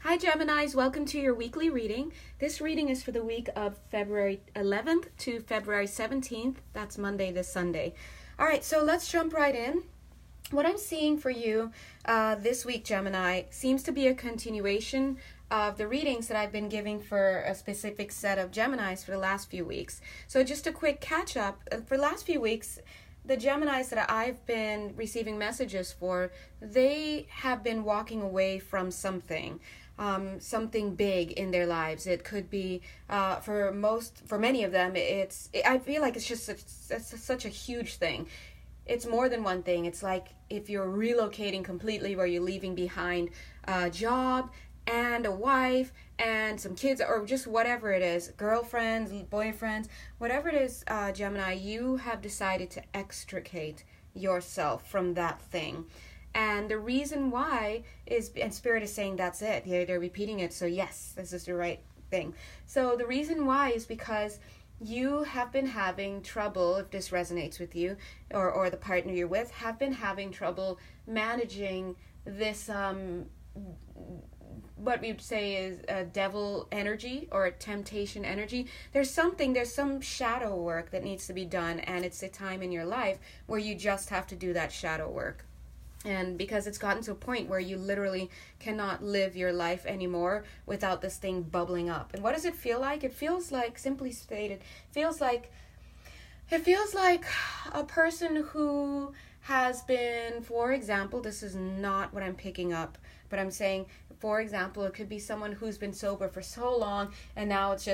Hi Geminis, welcome to your weekly reading. This reading is for the week of February 11th to February 17th. That's Monday to Sunday. All right, so let's jump right in. What I'm seeing for you this week, Gemini, seems to be a continuation of the readings that I've been giving for a specific set of Geminis for the last few weeks. So just a quick catch up. For the last few weeks, the Geminis that I've been receiving messages for, they have been walking away from something. Something big in their lives. It could be for many of them. I feel like it's just such a huge thing. It's more than one thing. It's like if you're relocating completely, where you're leaving behind a job and a wife and some kids, or just whatever it is, girlfriends, boyfriends, whatever it is, Gemini, you have decided to extricate yourself from that thing. And the reason why is, and Spirit is saying that's it. They're repeating it. So yes, this is the right thing. So the reason why is because you have been having trouble, if this resonates with you, or the partner you're with, have been having trouble managing this, what we would say is a devil energy or a temptation energy. There's some shadow work that needs to be done, and it's a time in your life where you just have to do that shadow work. And because it's gotten to a point where you literally cannot live your life anymore without this thing bubbling up. And what does it feel like? It feels like, simply stated, it feels like a person who has been, for example, this is not what I'm picking up, but I'm saying, for example, it could be someone who's been sober for so long, and now it's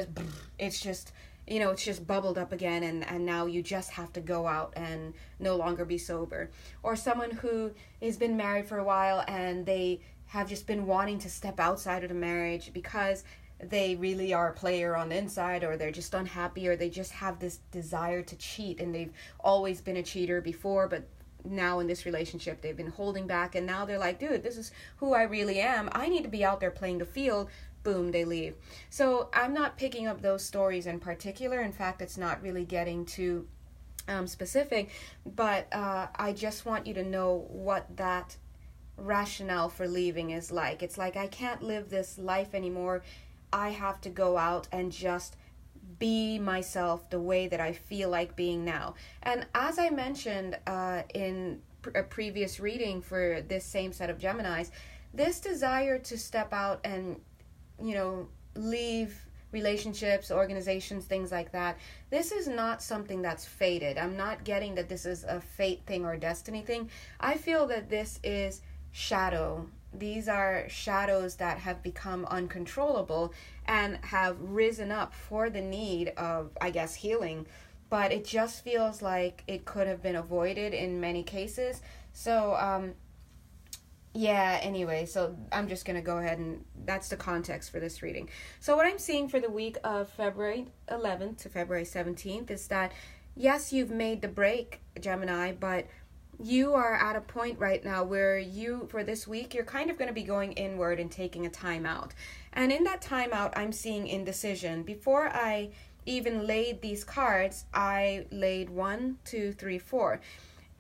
just bubbled up again, and now you just have to go out and no longer be sober. Or someone who has been married for a while and they have just been wanting to step outside of the marriage because they really are a player on the inside, or they're just unhappy, or they just have this desire to cheat, and they've always been a cheater before, but now in this relationship they've been holding back, and now they're like, dude, this is who I really am. I need to be out there playing the field. Boom, they leave. So I'm not picking up those stories in particular. In fact, it's not really getting too specific, but I just want you to know what that rationale for leaving is like. It's like, I can't live this life anymore. I have to go out and just be myself the way that I feel like being now. And as I mentioned in a previous reading for this same set of Geminis, this desire to step out and leave relationships, organizations, things like that, this is not something that's fated. I'm not getting that this is a fate thing or a destiny thing. I feel that this is shadow. These are shadows that have become uncontrollable and have risen up for the need of, I guess, healing. But it just feels like it could have been avoided in many cases. So, anyway, so I'm just going to go ahead, and that's the context for this reading. So what I'm seeing for the week of February 11th to February 17th is that, yes, you've made the break, Gemini, but you are at a point right now where for this week, you're kind of going to be going inward and taking a time out. And in that time out, I'm seeing indecision. Before I even laid these cards, I laid 1, 2, 3, 4.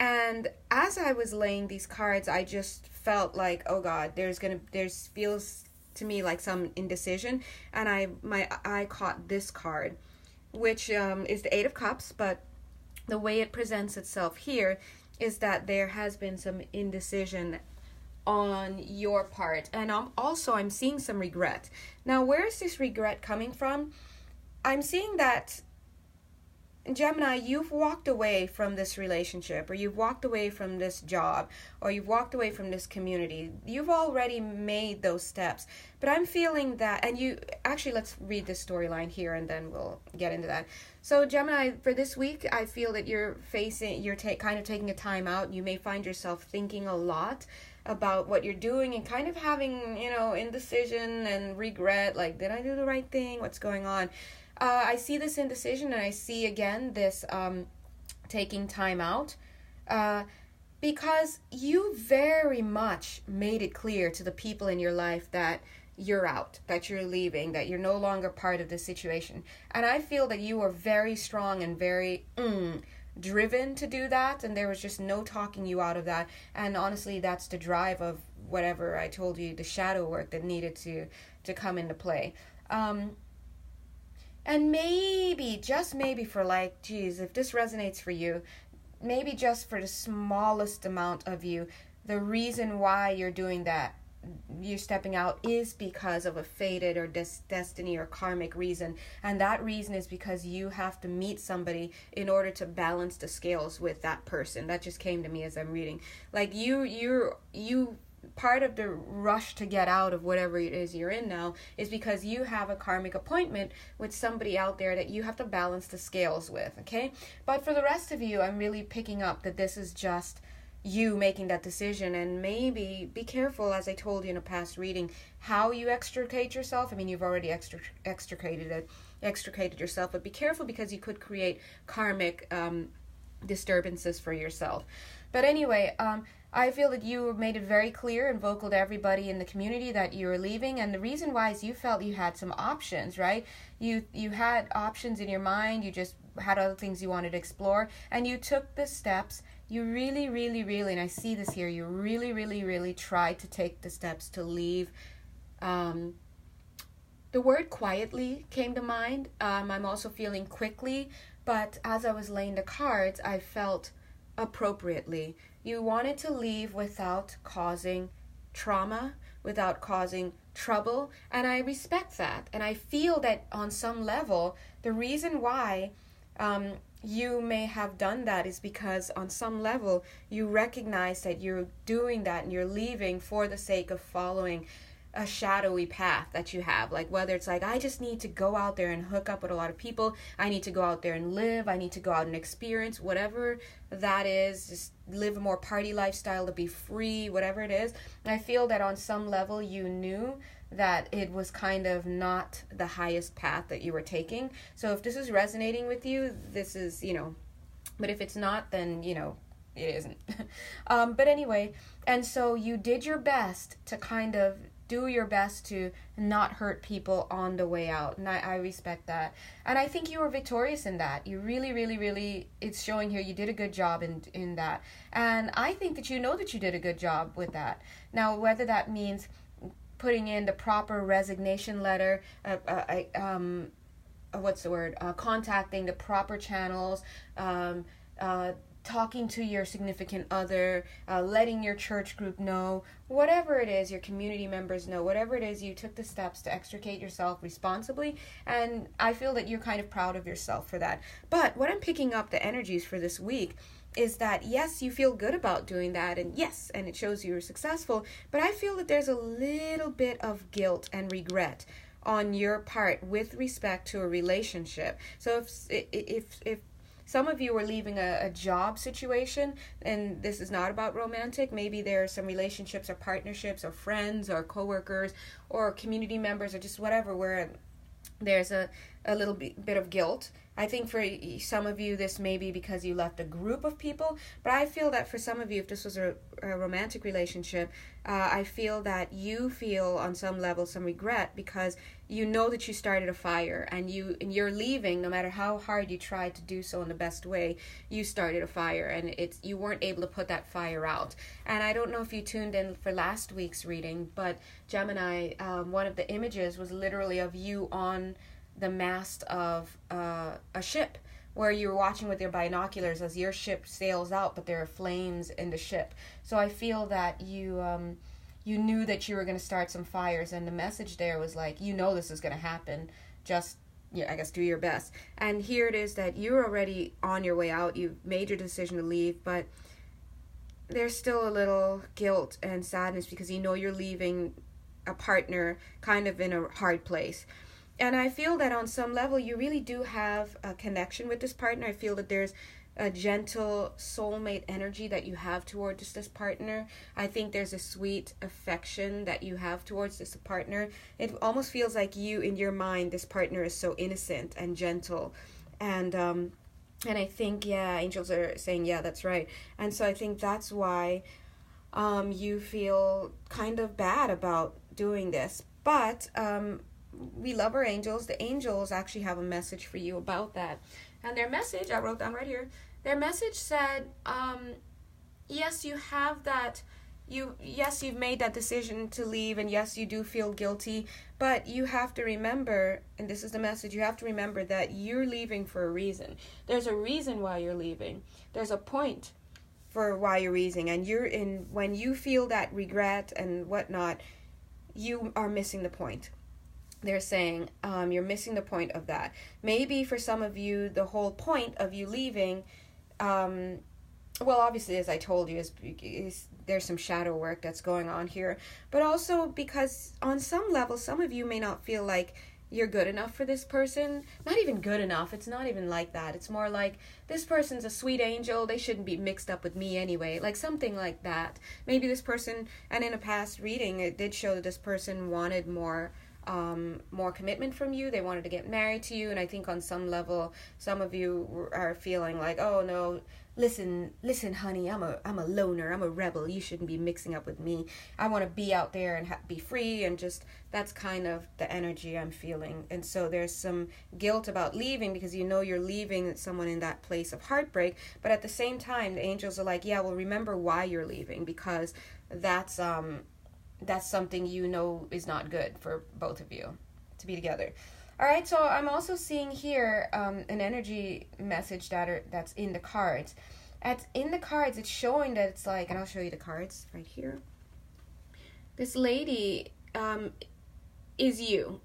And as I was laying these cards, I just felt like, oh God, there's feels to me like some indecision. And my eye caught this card, which is the 8 of Cups, but the way it presents itself here is that there has been some indecision on your part. And I'm seeing some regret. Now, where is this regret coming from? I'm seeing that, Gemini, you've walked away from this relationship, or you've walked away from this job, or you've walked away from this community. You've already made those steps. But I'm feeling that, and let's read this storyline here and then we'll get into that. So Gemini, for this week, I feel that you're kind of taking a time out. You may find yourself thinking a lot about what you're doing and kind of having, indecision and regret, like, did I do the right thing? What's going on? I see this indecision, and I see again this taking time out because you very much made it clear to the people in your life that you're out, that you're leaving, that you're no longer part of this situation. And I feel that you were very strong and very driven to do that, and there was just no talking you out of that. And honestly, that's the drive of whatever I told you, the shadow work that needed to come into play. And maybe, just maybe for like, geez, if this resonates for you, maybe just for the smallest amount of you, the reason why you're doing that, you're stepping out, is because of a fated or destiny or karmic reason. And that reason is because you have to meet somebody in order to balance the scales with that person. That just came to me as I'm reading. Like you part of the rush to get out of whatever it is you're in now is because you have a karmic appointment with somebody out there that you have to balance the scales with, okay? But for the rest of you, I'm really picking up that this is just you making that decision. And maybe be careful, as I told you in a past reading, how you extricate yourself. I mean, you've already extricated yourself, but be careful because you could create karmic disturbances for yourself. But anyway, I feel that you made it very clear and vocal to everybody in the community that you were leaving, and the reason why is you felt you had some options, right? You had options in your mind, you just had other things you wanted to explore, and you took the steps. You really, really, really, and I see this here, you really, really, really tried to take the steps to leave. The word quietly came to mind. I'm also feeling quickly, but as I was laying the cards, I felt appropriately. You wanted to leave without causing trauma, without causing trouble, and I respect that. And I feel that on some level, the reason why you may have done that is because on some level you recognize that you're doing that and you're leaving for the sake of following a shadowy path that you have. Like whether it's like, I just need to go out there and hook up with a lot of people, I need to go out there and live, I need to go out and experience, whatever that is, just live a more party lifestyle to be free, whatever it is. I feel that on some level you knew that it was kind of not the highest path that you were taking. So if this is resonating with you, this is, but if it's not, then, it isn't. But anyway, and so you did your best to kind of do your best to not hurt people on the way out. And I respect that. And I think you were victorious in that. You really, really, really, it's showing here you did a good job in that. And I think that you know that you did a good job with that. Now, whether that means putting in the proper resignation letter, contacting the proper channels, talking to your significant other, letting your church group know, whatever it is, your community members know, whatever it is, you took the steps to extricate yourself responsibly, and I feel that you're kind of proud of yourself for that. But what I'm picking up the energies for this week is that, yes, you feel good about doing that, and yes, and it shows you were successful, but I feel that there's a little bit of guilt and regret on your part with respect to a relationship. So if some of you are leaving a job situation, and this is not about romantic, maybe there are some relationships or partnerships or friends or coworkers or community members or just whatever where there's a little bit of guilt. I think for some of you, this may be because you left a group of people, but I feel that for some of you, if this was a romantic relationship, I feel that you feel on some level some regret because you know that you started a fire, and you're leaving, no matter how hard you tried to do so in the best way, you started a fire, and you weren't able to put that fire out. And I don't know if you tuned in for last week's reading, but Gemini, one of the images was literally of you on the mast of a ship, where you were watching with your binoculars as your ship sails out, but there are flames in the ship. So I feel that you knew that you were going to start some fires, and the message there was like, this is going to happen, just I guess do your best. And here it is that you're already on your way out, you've made your decision to leave, but there's still a little guilt and sadness because you're leaving a partner kind of in a hard place. And I feel that on some level, you really do have a connection with this partner. I feel that there's a gentle soulmate energy that you have towards this partner. I think there's a sweet affection that you have towards this partner. It almost feels like in your mind, this partner is so innocent and gentle. And I think, angels are saying, that's right. And so I think that's why you feel kind of bad about doing this. But we love our angels. The angels actually have a message for you about that. And their message, I wrote down right here, their message said, yes, you have that yes, you've made that decision to leave, and yes, you do feel guilty, but you have to remember, and this is the message, you have to remember that you're leaving for a reason. There's a reason why you're leaving. There's a point for why you're leaving, and when you feel that regret and whatnot, you are missing the point. They're saying you're missing the point of that. Maybe for some of you, the whole point of you leaving, well, obviously, as I told you, is there's some shadow work that's going on here. But also because on some level, some of you may not feel like you're good enough for this person. Not even good enough. It's not even like that. It's more like, this person's a sweet angel. They shouldn't be mixed up with me anyway. Like something like that. Maybe this person, and in a past reading, it did show that this person wanted more commitment from you. They wanted to get married to you. And I think on some level, some of you are feeling like, oh no, listen, honey, I'm a loner, I'm a rebel, you shouldn't be mixing up with me. I want to be out there and be free, and just, that's kind of the energy I'm feeling. And so there's some guilt about leaving, because you know you're leaving someone in that place of heartbreak, but at the same time, the angels are like, yeah, well, remember why you're leaving, because that's something you know is not good for both of you to be together. All right, so I'm also seeing here an energy message that's in the cards. In the cards, it's showing that it's like, and I'll show you the cards right here. This lady is you,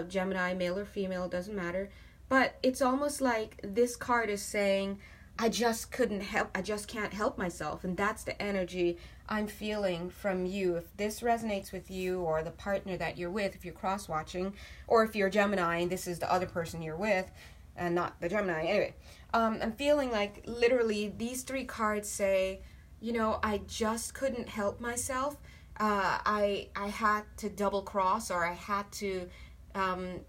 Gemini, male or female, doesn't matter. But it's almost like this card is saying, I just can't help myself. And that's the energy I'm feeling from you. If this resonates with you, or the partner that you're with, if you're cross-watching, or if you're Gemini and this is the other person you're with, and not the Gemini. Anyway, I'm feeling like literally these three cards say, I just couldn't help myself. I had to double cross, or I had to, I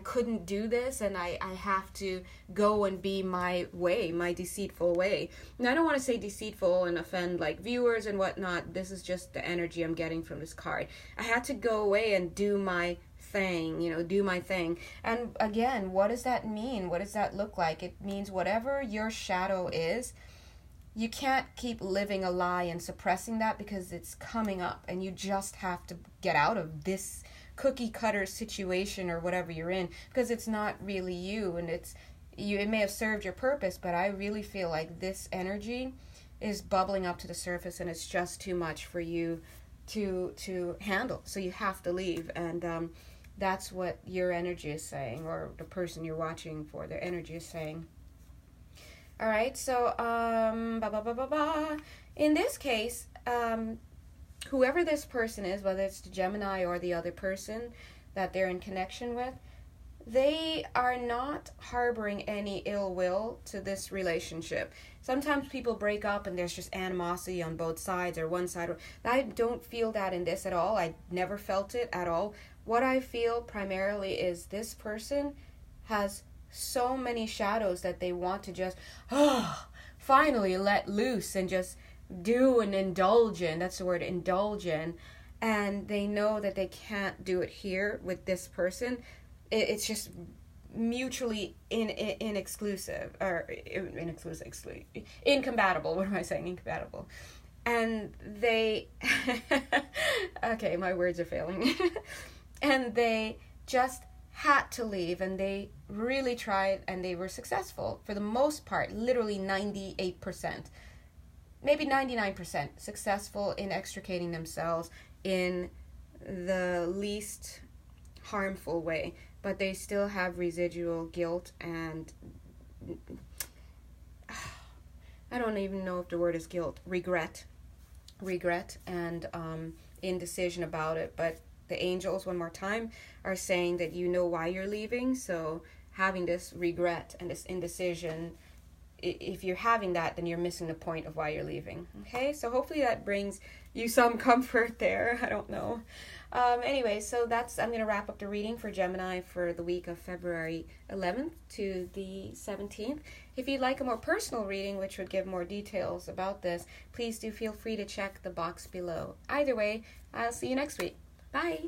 couldn't do this, and I have to go and be my way, my deceitful way. And I don't want to say deceitful and offend like viewers and whatnot. This is just the energy I'm getting from this card. I had to go away and do my thing, do my thing. And again, what does that mean? What does that look like? It means whatever your shadow is, you can't keep living a lie and suppressing that, because it's coming up, and you just have to get out of this cookie cutter situation or whatever you're in, because it's not really you, and it may have served your purpose, but I really feel like this energy is bubbling up to the surface, and it's just too much for you to handle, so you have to leave. And that's what your energy is saying, or the person you're watching for, their energy is saying. All right, so in this case, whoever this person is, whether it's the Gemini or the other person that they're in connection with, they are not harboring any ill will to this relationship. Sometimes people break up and there's just animosity on both sides, or one side. I don't feel that in this at all. I never felt it at all. What I feel primarily is this person has so many shadows that they want to just finally let loose and just do and indulge in. That's the word, indulge in. And they know that they can't do it here with this person. It's just mutually incompatible. What am I saying? Incompatible. And they okay, my words are failing. And they just had to leave, and they really tried, and they were successful for the most part, literally 98%, maybe 99% successful in extricating themselves in the least harmful way, but they still have residual guilt and I don't even know if the word is guilt, regret and indecision about it. But the angels, one more time, are saying that you know why you're leaving. So having this regret and this indecision, if you're having that, then you're missing the point of why you're leaving. Okay, so hopefully that brings you some comfort there. I don't know. Anyway, so I'm going to wrap up the reading for Gemini for the week of February 11th to the 17th. If you'd like a more personal reading, which would give more details about this, please do feel free to check the box below. Either way, I'll see you next week. Bye!